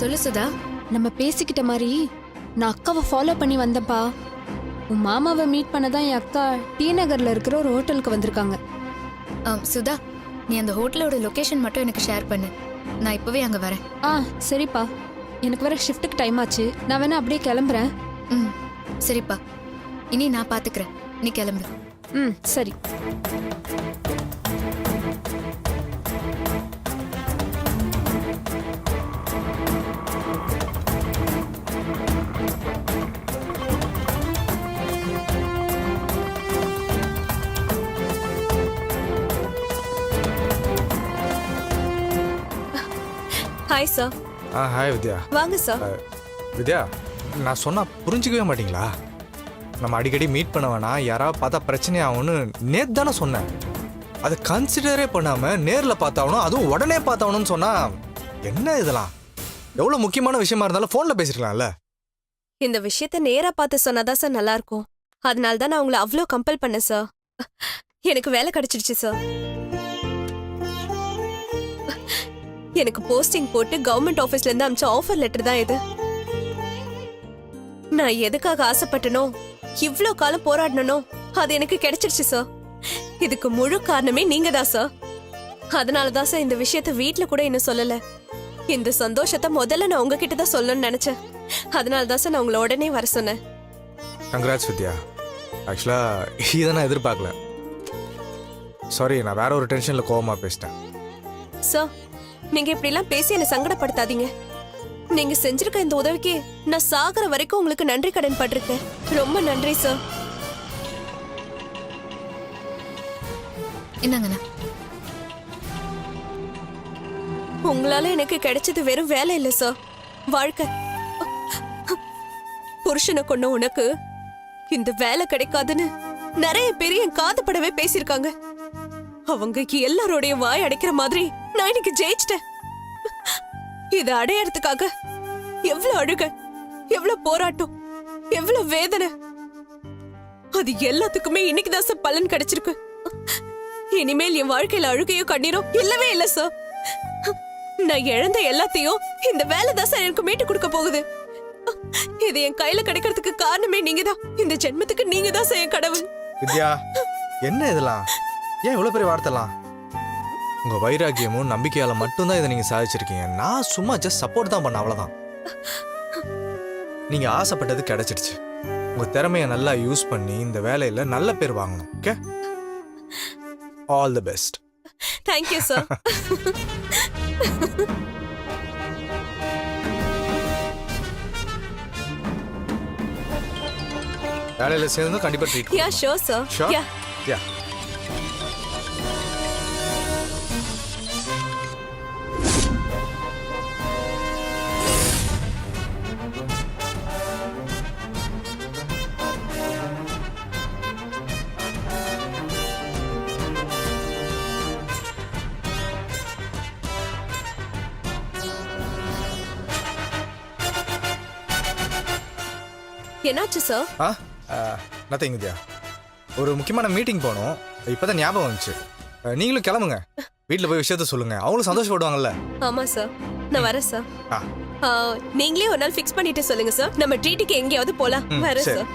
சொல்லு சுதா. நம்ம பேசிக்கிட்ட மாதிரி நான் அக்காவை ஃபாலோ பண்ணி வந்தப்பா. உன் மாமாவை மீட் பண்ணதான் என் அக்கா டி நகர்ல இருக்கிற ஒரு ஹோட்டலுக்கு வந்திருக்காங்க. சுதா, நீ அந்த ஹோட்டலோட லொகேஷன் மட்டும் எனக்கு ஷேர் பண்ணு. நான் இப்பவே அங்க வரேன். சரிப்பா. எனக்கு வர ஷிஃப்ட்டுக்கு டைம் ஆச்சு. நான் வேணா அப்படியே கிளம்புறேன். சரிப்பா, இனி நான் பாத்துக்கிறேன். நீ கிளம்பு. சரி. Hi sir. ஹாய் வித்யா. வாங்க சார். வித்யா, நான் சொன்னா புரிஞ்சுக்கவே மாட்டீங்களா? நம்ம அடிக்கடி மீட் பண்ண வேணாம், யாராவது பார்த்தா பிரச்சனை ஆகும்னு நேத்து தானே சொன்னேன். அதை கன்சிடரே பண்ணாம நேர்ல பார்த்தாவணும், அதுவும் உடனே பார்த்தாவணும்னு சொன்னா என்ன இதெல்லாம்? எவ்வளவு முக்கியமான விஷயமா இருந்தாலும் போன்ல பேசிருக்கலாம்ல. இந்த விஷயத்த நேரா பார்த்து சொன்னாதான் சார் நல்லா இருக்கும். அதனால தான் நான் உங்களை அவ்வளோ கம்பல் பண்ணேன் சார். எனக்கு வேலை கிடைச்சிடுச்சு சார். எனக்கு போஸ்டிங் போட்டு கவர்மெண்ட் ஆபீஸ்ல இருந்து அமிச்ச ஆஃபர் லெட்டர் தான் இது. நான் எதுக்காக ஆசைப்பட்டனோ, இவ்ளோ காலம் போராடனோ, அது எனக்கு கிடைச்சிருச்சு சார். இதுக்கு முழு காரணமே நீங்க தான் சார். அதனாலதான் சார் இந்த விஷயத்த வீட்ல கூட இன்னும் சொல்லல. இந்த சந்தோஷத்தை முதல்ல நான் உங்ககிட்ட தான் சொல்லணும்னு நினைச்சேன். அதனாலதான் சார் நான் உங்களை உடனே வர சொன்னேன். கங்க்ராட்ஸ் வித்யா. ஆக்சுவலா இதை நான் எதிர்பார்க்கல. சாரி, நான் வேற ஒரு டென்ஷன்ல கோவமா பேசிட்டேன். சார், நீங்க இப்படி எல்லாம் பேசி என்ன சங்கடப்படுத்தாதீங்க. நீங்க செஞ்சிருக்க இந்த உதவிக்கு நான் சாகர வரைக்கும் உங்களுக்கு நன்றி கடன் பட்டிருக்கேன். ரொம்ப நன்றி சார். என்னங்கண்ணா? உங்களால எனக்கு கிடைச்சது வெறும் வேலை இல்ல சார், வாழ்க்கை. புருஷனை கொண்ட உனக்கு இந்த வேலை கிடைக்காதுன்னு நிறைய பேர் என் காதுபடவே பேசியிருக்காங்க. அவங்க எல்லாரோடைய வாய் அடைக்கிற மாதிரி நான் இன்னைக்கு ஜெயிச்சிட்டேன். இதை அடையறதுக்காக எவ்வளவு அழுக, எவ்வளவு போராட்டம், எவ்வளவு வேதனை, அது எல்லாத்துக்குமே இன்னைக்குதான் சார் பலன் கிடைச்சிருக்கு. இனிமேல் என் வாழ்க்கையில அழுகையோ கண்ணீரோ இல்லவே இல்ல சார். நான் இழந்த எல்லாத்தையும் இந்த வேலை தான் சார் எனக்கு மீட்டு கொடுக்க போகுது. இது என் கையில கிடைக்கிறதுக்கு காரணமே நீங்கதான். இந்த ஜென்மத்துக்கு நீங்க தான் சார் என் கடவுள். வித்யா, என்ன இதெல்லாம்? ஏன் இவ்வளவு பெரிய வார்த்தைலாம்? உங்க வைராக்கியமும் நம்பிக்கையால மட்டும்தான் இதை நீங்க சாதிச்சிருக்கீங்க. நான் சும்மா ஜஸ்ட் சப்போர்ட் தான் பண்ண, அவ்வளவுதான். நீங்க ஆசைப்பட்டது கிடைச்சிடுச்சு. உங்க திறமையை நல்லா யூஸ் பண்ணி இந்த வேலையில நல்ல பேர் வாங்கணும். Okay, all the best. Thank you sir. வேலையில சேர்ந்து கண்டிப்பா treat. Yeah sure sir. Sure? யா Yeah. என்னாச்சு சார்? நத்திங் வித்யா. ஒரு முக்கியமான மீட்டிங் போகணும், இப்பதான் ஞாபகம் வந்துச்சு. நீங்களும் கிளம்புங்க, வீட்டில் போய் விஷயத்த சொல்லுங்க, அவங்களும் சந்தோஷப்படுவாங்கல்ல. ஆமா சார், நான் வரேன் சார். நீங்களே ஒரு நாள் ஃபிக்ஸ் பண்ணிட்டு சொல்லுங்க சார். நம்ம ட்ரீட்டுக்கு எங்கேயாவது போலாம். வரேன் சரி. சார்.